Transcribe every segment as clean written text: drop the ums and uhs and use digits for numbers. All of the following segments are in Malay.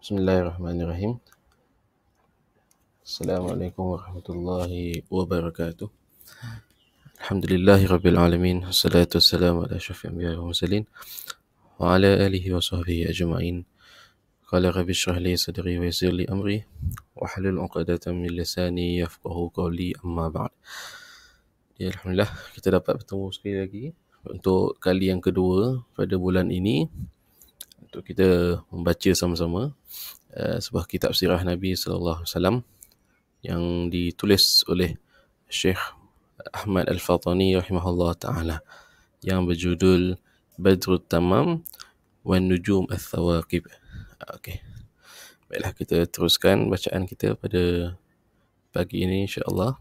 Bismillahirrahmanirrahim. Assalamualaikum warahmatullahi wabarakatuh. Alhamdulillahirabbil alamin. Wassalatu wassalamu ala asyrafil anbiya'i wal mursalin wa ala alihi wa sahbihi ajma'in. Qala rabbi shrah li sadri wa yassir li amri wahlul 'uqdatam min lisani yafqahu qawli, amma ba'd. Ya, alhamdulillah kita dapat bertemu sekali lagi untuk kali yang kedua pada bulan ini untuk kita membaca sama-sama sebuah kitab sirah Nabi sallallahu alaihi wasallam yang ditulis oleh Syekh Ahmad Al-Fatani rahimahullah ta'ala yang berjudul Badrut Tamam wa Nujum Al-Thawaqib. Okey. Baiklah, kita teruskan bacaan kita pada pagi ini insya-Allah.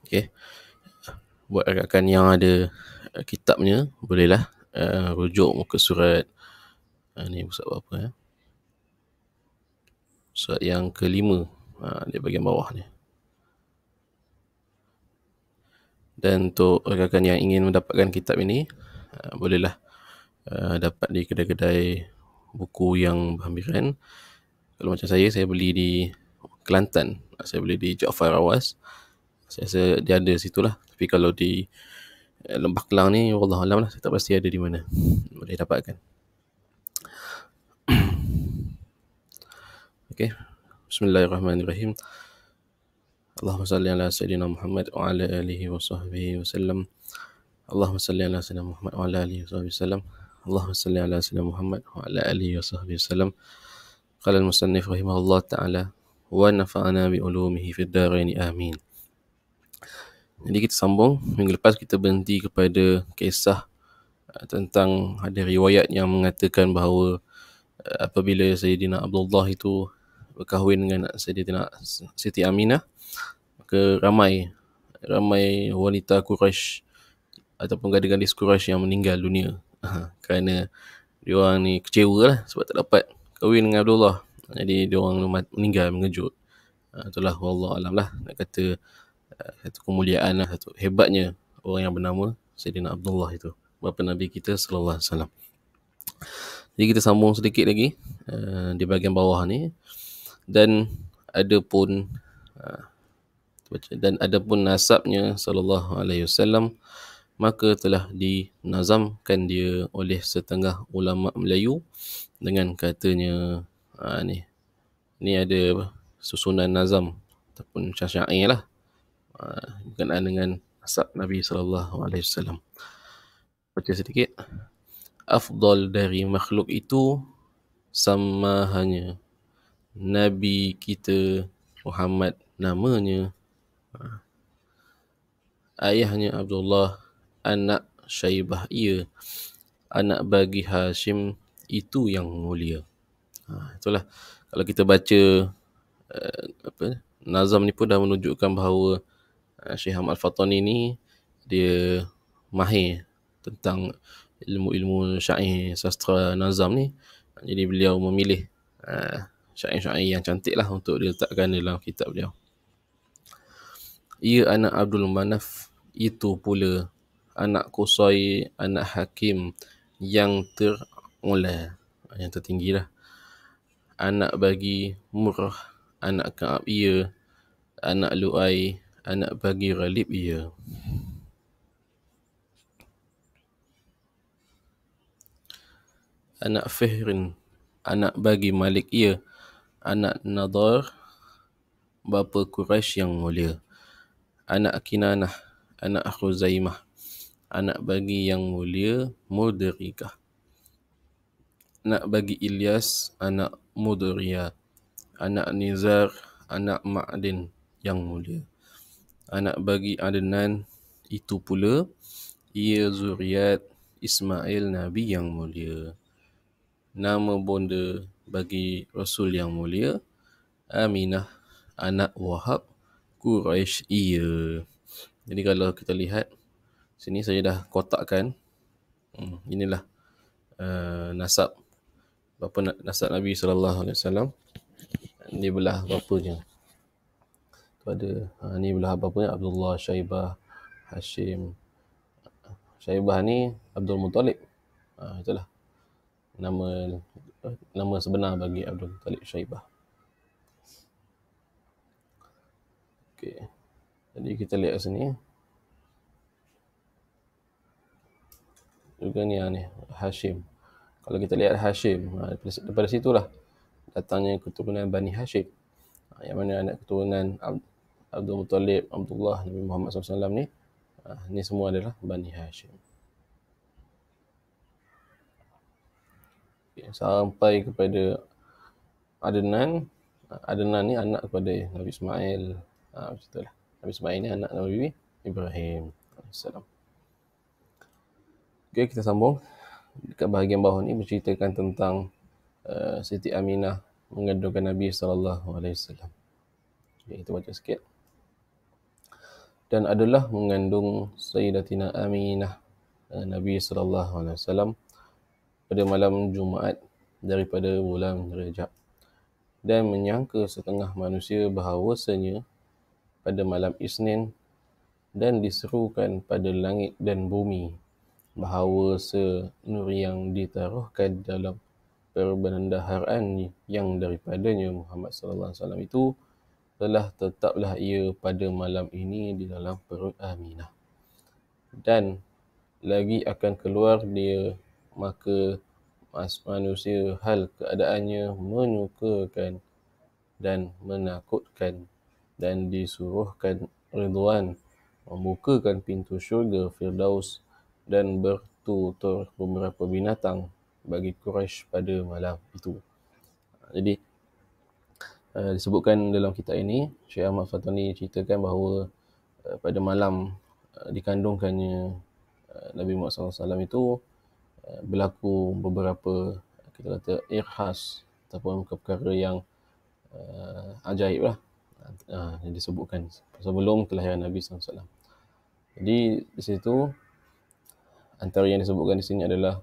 Okey. Buat rakan yang ada kitabnya, bolehlah rujuk muka surat ni surat berapa ya? Surat yang kelima di bahagian bawah ni. Dan untuk rakan yang ingin mendapatkan kitab ini, bolehlah dapat di kedai-kedai buku yang berhampiran. Kalau macam saya beli di Kelantan, saya beli di Jaafar Awas. Saya rasa dia ada situlah. Tapi kalau di Lembah Kelang ni, wallahualam lah, saya tak pasti ada di mana boleh dapatkan. Okey. Bismillahirrahmanirrahim. Allahumma salli ala sayyidina Muhammad wa ala alihi wa sahbihi wa sallam. Allahumma salli ala sayyidina Muhammad wa ala alihi wa sahbihi wa sallam. Allahumma salli ala sayyidina Muhammad wa ala alihi wa sahbihi wa sallam. Qala al-musannif rahimahullah ta'ala wa nafa'ana bi ulumihi fid dharain amin. Jadi kita sambung. Minggu lepas kita berhenti kepada kisah tentang ada riwayat yang mengatakan bahawa apabila Sayyidina Abdullah itu berkahwin dengan Sayyidina Siti Aminah, maka ramai wanita Quraisy ataupun gadis-gadis Quraisy yang meninggal dunia kerana diorang ni kecewa lah sebab tak dapat kahwin dengan Abdullah. Jadi diorang meninggal mengejut. Itulah wallahu alam lah, nak kata satu kemuliaan lah, satu hebatnya orang yang bernama Sayyidina Abdullah itu, bapa Nabi kita sallallahu alaihi wasallam. Jadi kita sambung sedikit lagi di bahagian bawah ni. Dan adapun nasabnya sallallahu alaihi wasallam, maka telah dinazamkan dia oleh setengah ulama Melayu dengan katanya ni ada susunan nazam ataupun syair lah berkenaan dengan nasab Nabi sallallahu alaihi wasallam. Baca sedikit. Afdal dari makhluk itu sama hanya Nabi kita Muhammad namanya. Ayahnya Abdullah, anak Syaibah ia, anak bagi Hashim itu yang mulia. Itulah, kalau kita baca nazam ni pun dah menunjukkan bahawa Syekh Ahmad Al-Fatani ni dia mahir tentang ilmu-ilmu syair, sastra nazam ni. Jadi beliau memilih syair-syair yang cantik lah untuk diletakkan dalam kitab beliau. Ia anak Abdul Manaf, itu pula anak Qusay, anak Hakim yang terula, yang tertinggi lah. Anak bagi Murrah, anak Ka'ab ia, anak Lu'ay, anak bagi Ghalib ia. Anak Fihrin, anak bagi Malik ia, anak Nadar, bapa Quraisy yang mulia. Anak Kinanah, anak Khuzaimah, anak bagi yang mulia Mudrikah. Anak bagi Ilyas, anak Mudriyah, anak Nizar, anak Ma'din yang mulia. Anak bagi Adnan, itu pula ia zuriat Ismail Nabi yang mulia. Nama bonda bagi Rasul yang mulia Aminah, anak Wahab Quraisy ia. Jadi kalau kita lihat Sini saya dah kotakkan. Inilah nasab nasab Nabi sallallahu alaihi wasallam. Ni belah bapanya. Tu ada ni belah bapanya Abdullah, Syaibah, Hashim. Syaibah ni Abdul Muttalib. Itulah nama sebenar bagi Abdul Muttalib, Syaibah. Okey. Jadi kita lihat sini. Juga ni Hashim. Kalau kita lihat Hashim, daripada situlah datangnya keturunan Bani Hashim. Yang mana anak keturunan Abdul Muttalib, Abdullah, Nabi Muhammad SAW ni, ni semua adalah Bani Hashim. Okay, sampai kepada Adnan. Adnan ni anak kepada Nabi Ismail. Macam Nabi Ismail ni anak Nabi Ibrahim AS. Okay, kita sambung. Dekat bahagian bawah ni menceritakan tentang Siti Aminah mengandungkan Nabi SAW. Okay, kita baca sikit. Dan adalah mengandung Sayyidatina Aminah Nabi SAW pada malam Jumaat daripada bulan Rajab. Dan menyangka setengah manusia bahawasanya pada malam Isnin dan diserukan pada langit dan bumi bahawa nur yang ditaruhkan dalam perbendaharaan yang daripadanya Muhammad sallallahu alaihi wasallam itu telah tetaplah ia pada malam ini di dalam perut Aminah. Dan lagi akan keluar dia, maka manusia hal keadaannya menyukakan dan menakutkan, dan disuruhkan Ridwan membukakan pintu syurga Firdaus dan bertutur beberapa binatang bagi Quraisy pada malam itu. Jadi disebutkan dalam kitab ini, Syekh Ahmad Fatani ceritakan bahawa pada malam dikandungkannya Nabi Muhammad SAW itu berlaku beberapa, kita kata, irhas ataupun perkara yang ajaib lah yang disebutkan sebelum kelahiran Nabi SAW. Jadi di situ antara yang disebutkan di sini adalah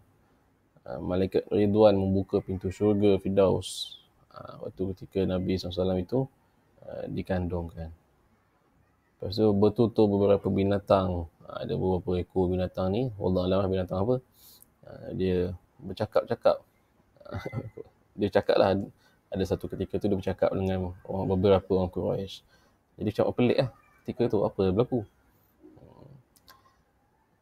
malaikat Ridwan membuka pintu syurga Firdaus waktu ketika Nabi SAW itu dikandungkan. Lepas tu bertutur beberapa binatang. Ada beberapa ekor binatang ni, wallahualam binatang apa. Dia bercakap-cakap. Dia cakap lah, ada satu ketika tu dia bercakap dengan beberapa orang Quraisy. Jadi macam pelik lah ketika tu, apa berlaku.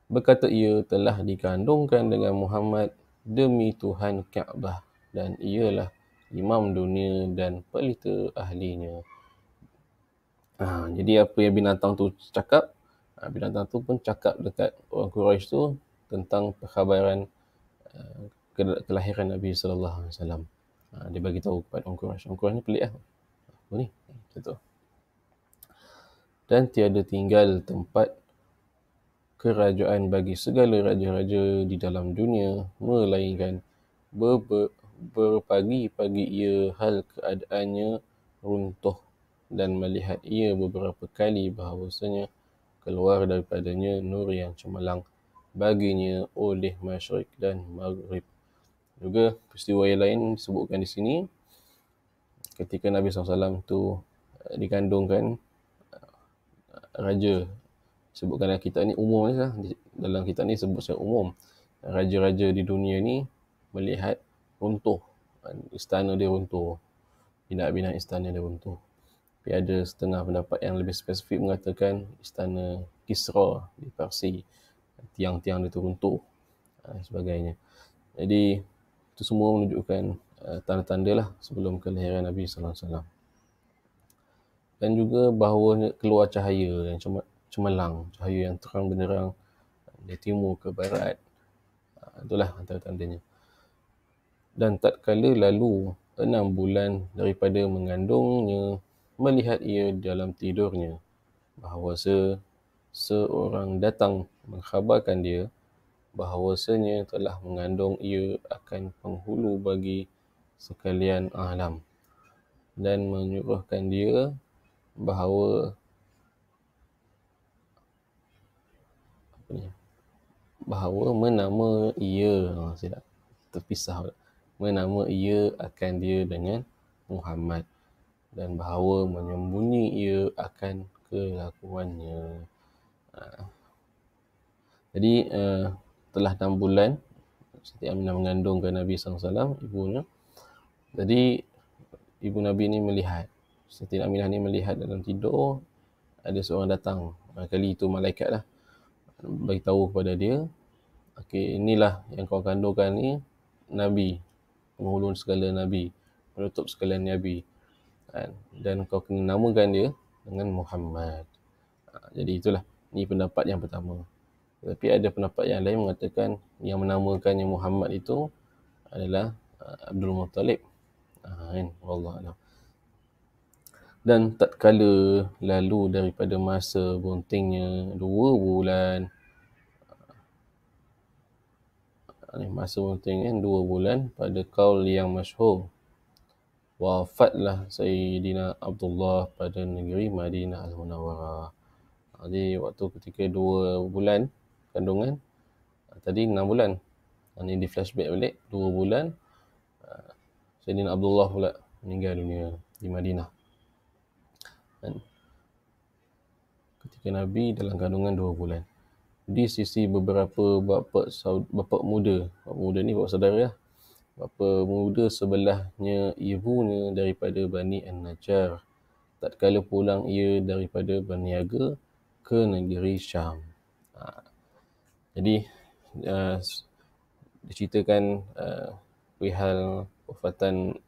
Berkata ia telah dikandungkan dengan Muhammad demi Tuhan Kaabah, dan ialah imam dunia dan pelita ahlinya. Jadi apa yang binatang tu cakap, binatang tu pun cakap dekat orang Quraisy tu tentang perkhabaran kelahiran Nabi SAW. Dia bagi tahu kepada orang Quraisy. Orang Quraisy ni pelik lah. Apa ni? Macam tu. Dan tiada tinggal tempat kerajaan bagi segala raja-raja di dalam dunia, melainkan berpagi-pagi ia hal keadaannya runtuh, dan melihat ia beberapa kali bahawasanya keluar daripadanya nur yang cemerlang baginya oleh masyrik dan maghrib. Juga peristiwa yang lain disebutkan di sini ketika Nabi SAW tu dikandungkan raja. Sebutkan dalam kitab ni umum ni lah. Dalam kitab ni sebut secara umum. Raja-raja di dunia ni melihat runtuh. Istana dia runtuh. Bina-bina istana dia runtuh. Tapi ada setengah pendapat yang lebih spesifik mengatakan istana Kisra di Parsi. Tiang-tiang dia tu runtuh. Sebagainya. Jadi itu semua menunjukkan tanda-tanda lah sebelum kelahiran Nabi SAW. Dan juga bahawa keluar cahaya yang cemerlang, cahaya yang terang benderang dari timur ke barat. Itulah antara tandanya. Dan tatkala lalu 6 bulan daripada mengandungnya, melihat ia dalam tidurnya bahawa seorang datang mengkhabarkan dia bahawasanya telah mengandung ia akan penghulu bagi sekalian alam, dan menyuruhkan dia bahawa bahawa menama ia, saya terpisah, menama ia akan dia dengan Muhammad, dan bahawa menyembunyi ia akan kelakuannya. Jadi telah 6 bulan Siti Aminah mengandungkan Nabi SAW, ibunya. Jadi ibu Nabi ni melihat, Siti Aminah ni melihat dalam tidur ada seorang datang. Kali itu malaikat lah, beritahu kepada dia, okey, inilah yang kau kandungkan ni Nabi, penghulu segala Nabi, penutup sekalian Nabi, dan kau kena namakan dia dengan Muhammad. Jadi itulah, ni pendapat yang pertama. Tapi ada pendapat yang lain mengatakan yang menamakannya Muhammad itu adalah Abdul Muttalib. Wallahu a'lam. Dan tatkala lalu daripada masa buntingnya 2 bulan, masa buntingnya 2 bulan, pada kaul yang masyhur, wafatlah Sayyidina Abdullah pada negeri Madinah Al-Munawwarah. Jadi waktu ketika 2 bulan kandungan, tadi 6 bulan. Ini di flashback balik, 2 bulan, Sayyidina Abdullah pula meninggal dunia di Madinah. Dan ketika Nabi dalam kandungan 2 bulan. Di sisi beberapa bapa muda ni bapa saudara lah, bapa muda sebelahnya ibunya daripada Bani An-Najjar, tatkala pulang ia daripada berniaga ke negeri Syam. Jadi diceritakan perihal wafatan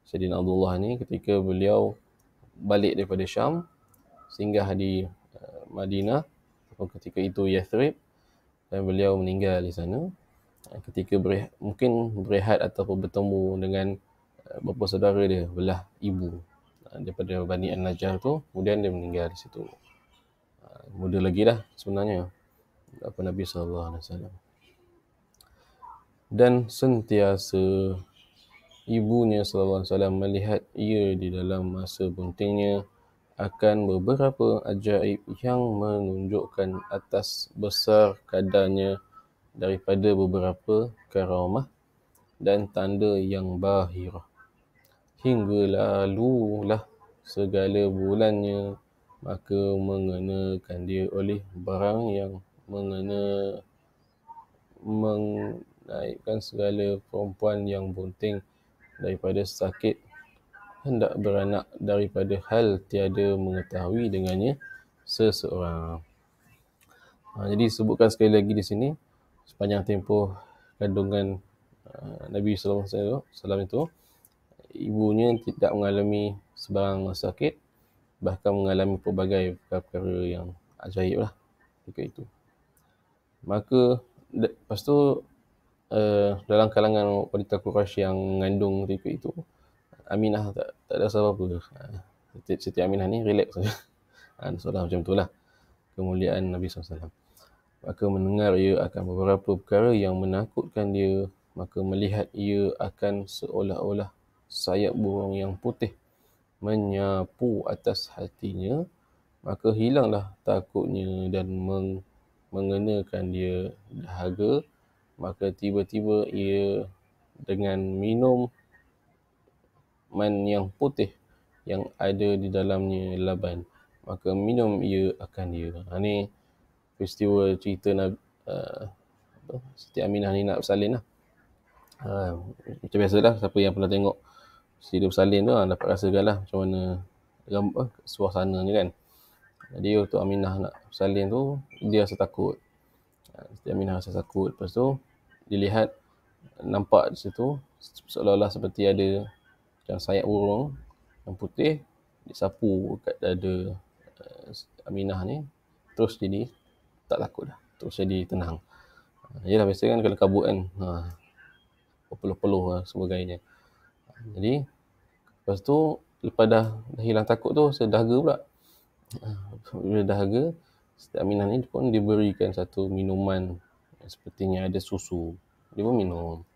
Sayyidina Abdullah ni ketika beliau balik daripada Syam, singgah di Madinah, atau ketika itu Yathrib, dan beliau meninggal di sana. Ketika mungkin berehat ataupun bertemu dengan bapa saudara dia belah ibu daripada Bani An-Najjar tu, kemudian dia meninggal di situ. Muda lagi dah sebenarnya bapa Nabi SAW. Dan sentiasa ibunya SAW melihat ia di dalam masa buntingnya akan beberapa ajaib yang menunjukkan atas besar kadarnya daripada beberapa karamah dan tanda yang bahirah. Hingga lalulah segala bulannya, maka mengenakan dia oleh barang yang menaikkan segala perempuan yang bunting daripada sakit hendak beranak daripada hal tiada mengetahui dengannya seseorang. Jadi sebutkan sekali lagi di sini, sepanjang tempoh kandungan Nabi SAW itu, ibunya tidak mengalami sebarang sakit, bahkan mengalami pelbagai perkara yang ajaib lah ketika itu. Maka lepas tu dalam kalangan wanita Quraisy yang mengandung ketika itu, Aminah tak ada apa-apa. Siti Aminah ni relax saja. Soalan macam itulah kemuliaan Nabi SAW. Maka mendengar ia akan beberapa perkara yang menakutkan dia, maka melihat ia akan seolah-olah sayap burung yang putih menyapu atas hatinya, maka hilanglah takutnya dan mengenakan dia dahaga. Maka tiba-tiba ia dengan minum man yang putih yang ada di dalamnya laban, maka minum ia akan dia. Ni peristiwa cerita Siti Aminah ni nak bersalin lah. Macam biasalah, siapa yang pernah tengok cerita bersalin tu dapat rasakan lah macam mana suasananya kan. Jadi waktu Aminah nak bersalin tu, dia rasa takut. Siti Aminah rasa takut. Lepas tu dilihat, nampak di situ seolah-olah seperti ada macam sayap burung yang putih disapu kat dada Aminah ni. Terus jadi tak takut dah, terus jadi tenang. Yelah, biasa kan kalau kabut kan, peluh-peluh lah sebagainya. Jadi lepas tu, lepas dah hilang takut tu, sedahaga pula. Bila dahaga, Siti Aminah ni pun diberikan satu minuman sepertinya ada susu. Dia pun minum.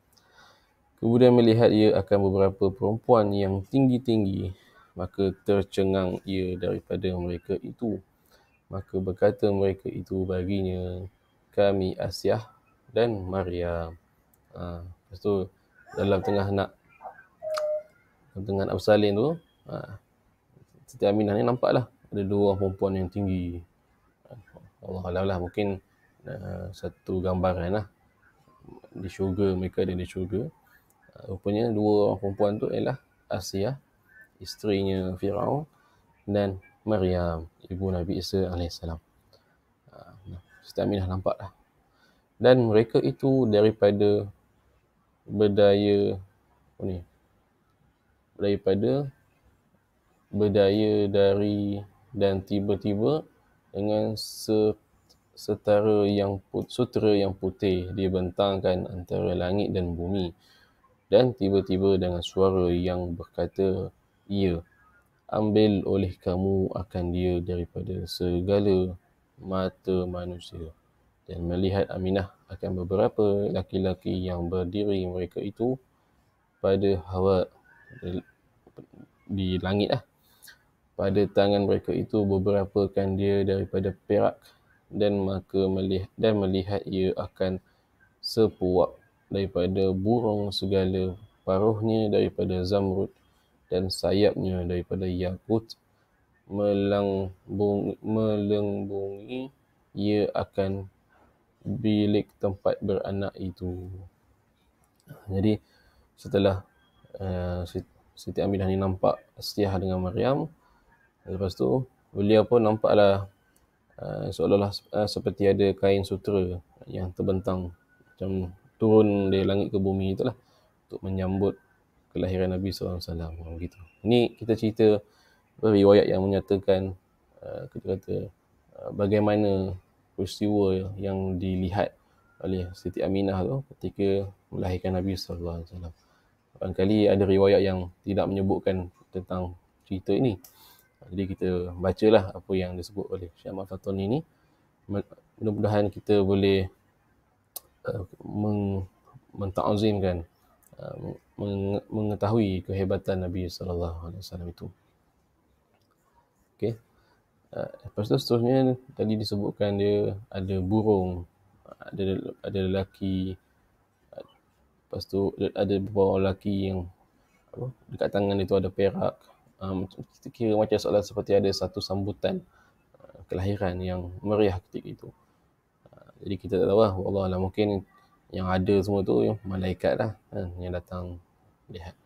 Kemudian melihat ia akan beberapa perempuan yang tinggi-tinggi, maka tercengang ia daripada mereka itu. Maka berkata mereka itu baginya, kami Asyah dan Maryam. Lepas tu dalam tengah nak bersalin tu, Siti Aminah ni nampak lah ada dua orang perempuan yang tinggi. Allah Alam lah, mungkin satu gambaran lah. Di syurga, mereka ada di syurga. Rupanya dua orang perempuan tu ialah Asiyah, isterinya Firaun, dan Maryam, ibu Nabi Isa AS. Siti Aminah nampak lah. Dan mereka itu daripada berdaya dari dan tiba-tiba dengan sutera yang putih dibentangkan antara langit dan bumi, dan tiba-tiba dengan suara yang berkata, "Ya, ambil oleh kamu akan dia daripada segala mata manusia." Dan melihat Aminah akan beberapa laki-laki yang berdiri mereka itu pada hawa di langit lah. Pada tangan mereka itu beberapa kandia daripada perak, dan melihat ia akan sepuak daripada burung segala, paruhnya daripada zamrud, dan sayapnya daripada yakut, melembungi ia akan bilik tempat beranak itu. Jadi setelah Siti Aminah ni nampak Asiyah dengan Maryam, lepas tu beliau pun nampaklah seolah-olah seperti ada kain sutera yang terbentang, macam turun dari langit ke bumi itulah, untuk menyambut kelahiran Nabi SAW. Begitu. Ini kita cerita riwayat yang menyatakan kita kata bagaimana peristiwa yang dilihat oleh Siti Aminah tu ketika melahirkan Nabi SAW. Barangkali ada riwayat yang tidak menyebutkan tentang cerita ini. Jadi kita bacalah apa yang disebut oleh Syekh Ahmad Fatoni ni. Mudah-mudahan kita boleh menta'azimkan, mengetahui kehebatan Nabi SAW itu. Okey. Lepas tu seterusnya tadi disebutkan dia ada burung, ada lelaki, lepas tu ada beberapa lelaki yang dekat tangan dia tu ada perak. Kita kira macam seolah seperti ada satu sambutan kelahiran yang meriah ketika itu. Jadi kita tak tahu lah, wallahualam, mungkin yang ada semua tu malaikat lah yang datang lihat.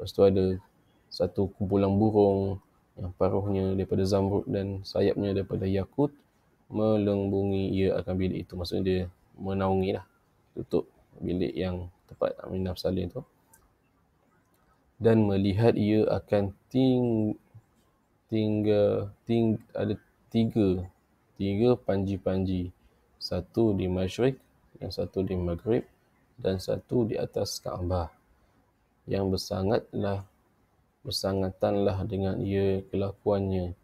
Lepas tu ada satu kumpulan burung yang paruhnya daripada zamrud dan sayapnya daripada yakut, melembungi ia akan bilik itu. Maksudnya dia menaungi lah, tutup bilik yang tempat Aminah bersalin tu. Dan melihat ia akan ada tiga panji-panji, satu di Masyriq, yang satu di Maghrib, dan satu di atas Kaabah, yang bersangatanlah dengan ia kelakuannya,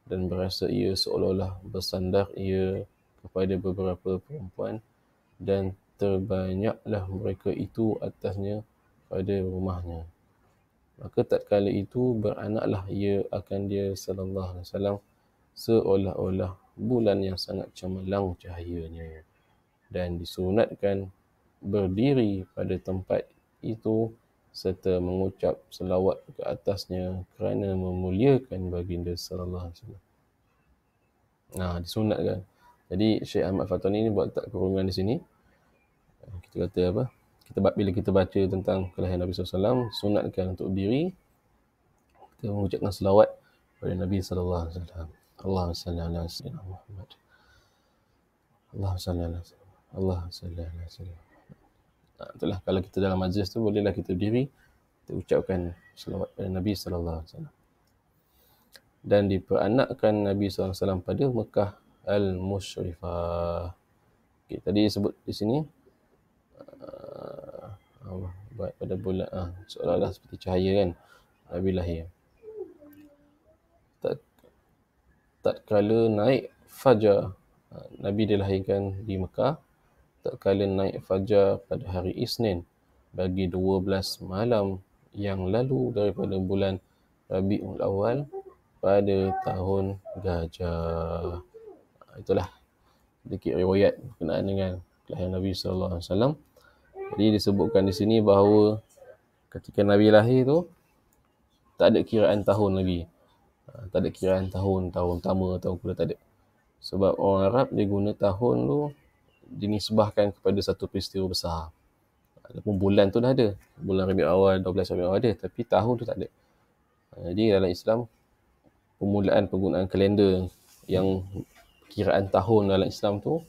dan berasa ia seolah-olah bersandar ia kepada beberapa perempuan, dan terbanyaklah mereka itu atasnya pada rumahnya. Maka tatkala itu beranaklah ia akan dia sallallahu alaihi wasallam, seolah-olah bulan yang sangat cemerlang cahayanya, dan disunatkan berdiri pada tempat itu serta mengucap selawat ke atasnya kerana memuliakan baginda sallallahu alaihi wasallam. Disunatkan. Jadi Syekh Ahmad Fatoni ni buat tak kurungan di sini. Kita kata apa? Bila kita baca tentang kelahiran Nabi SAW, sunatkan untuk berdiri, kita mengucapkan selawat kepada Nabi SAW. Allahumma salli ala sayyidina Muhammad. Allahumma salli ala sayyidina. Allahumma salli ala sayyidina. Itulah, kalau kita dalam majlis tu bolehlah kita berdiri, kita ucapkan selawat kepada Nabi SAW. Dan diperanakkan Nabi SAW pada Mekah Al-Musyrifah. Okay, tadi sebut di sini pada bulan seolah-olah seperti cahaya kan Nabi lahir. Tatkala naik fajar, Nabi dilahirkan di Mekah tatkala naik fajar pada hari Isnin bagi 12 malam yang lalu daripada bulan Rabiul Awal pada tahun Gajah. Itulah sedikit riwayat berkenaan dengan kelahiran Nabi sallallahu alaihi wasallam. Jadi disebutkan di sini bahawa ketika Nabi lahir tu tak ada kiraan tahun lagi. Tak ada kiraan tahun pertama, tahun kedua, tak ada. Sebab orang Arab dia guna tahun tu dinisbahkan kepada satu peristiwa besar. Adapun bulan tu dah ada. Bulan Rabiul Awal, 12 Rabiul Awal ada. Tapi tahun tu tak ada. Jadi dalam Islam, permulaan penggunaan kalender yang kiraan tahun dalam Islam tu,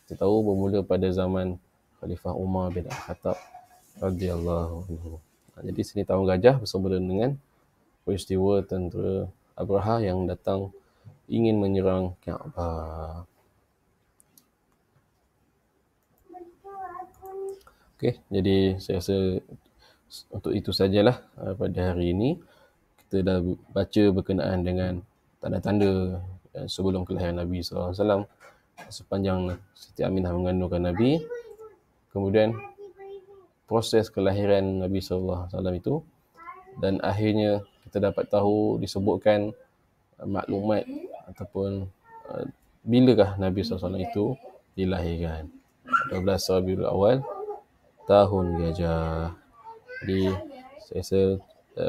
kita tahu bermula pada zaman Khalifah Umar bin Al-Khattab radhiyallahu anhu. Jadi sini tahun gajah bersama dengan peristiwa tentera Abraha yang datang ingin menyerang Kaabah. Okey, jadi saya rasa untuk itu sajalah pada hari ini. Kita dah baca berkenaan dengan tanda-tanda sebelum kelahiran Nabi SAW, sepanjang Siti Aminah mengandungkan Nabi, kemudian proses kelahiran Nabi SAW itu, dan akhirnya kita dapat tahu disebutkan maklumat ataupun bilakah Nabi SAW itu dilahirkan. 12 Rabiul Awal, tahun gajah. Jadi saya rasa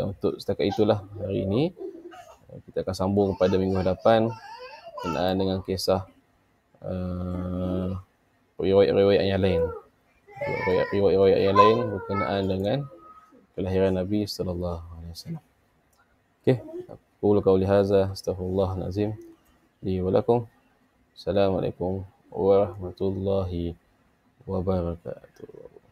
untuk setakat itulah hari ini. Kita akan sambung pada minggu hadapan berkenaan dengan kisah riwayat-riwayat yang lain. Riwayat-riwayat yang lain berkenaan dengan kelahiran Nabi sallallahu alaihi wasallam. Okey, aqulu qauli hadza astaghfirullahal azim li wa lakum. Assalamualaikum warahmatullahi wabarakatuh.